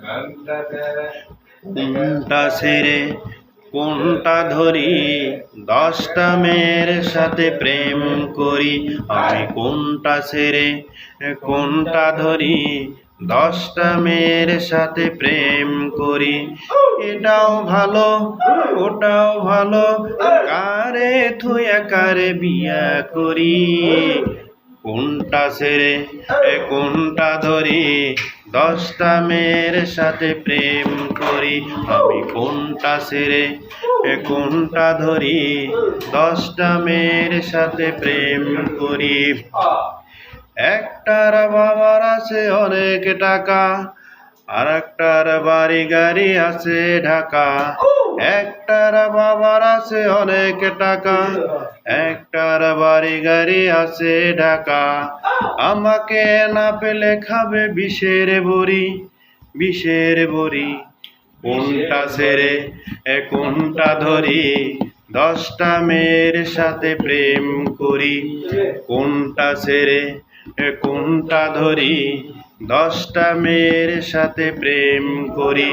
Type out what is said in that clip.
কোনটা ছেড়ে কোনটা ধরি, 10টা মেয়ের সাথে প্রেম করি। আমি কোনটা ছেড়ে কোনটা ধরি, 10টা মেয়ের সাথে প্রেম করি। এটাও ভালো ওটাও ভালো, কারে থুয়া কারে বিয়া করি। কোনটা ছেড়ে কোনটা ধরি, 10টা মেয়ের সাথে প্রেম করি। আমি কোনটা ছেড়ে কোনটা ধরি, 10টা মেয়ের সাথে প্রেম করি। একটার বাবার আছে অনেক টাকা, আর একটার বাড়ি গাড়ি আছে ঢাকা। একটার বাবার আছে অনেক টাকা, একটার বাড়ি গাড়ি আছে ঢাকা। আমাকে না পেলে খাবে বিষের বড়ি, বিষের বড়ি। কোনটা ছেড়ে কোনটা ধরি, 10টা মেয়ের সাথে প্রেম করি। কোনটা ছেড়ে কোনটা ধরি, 10টা মেয়ের সাথে প্রেম করি।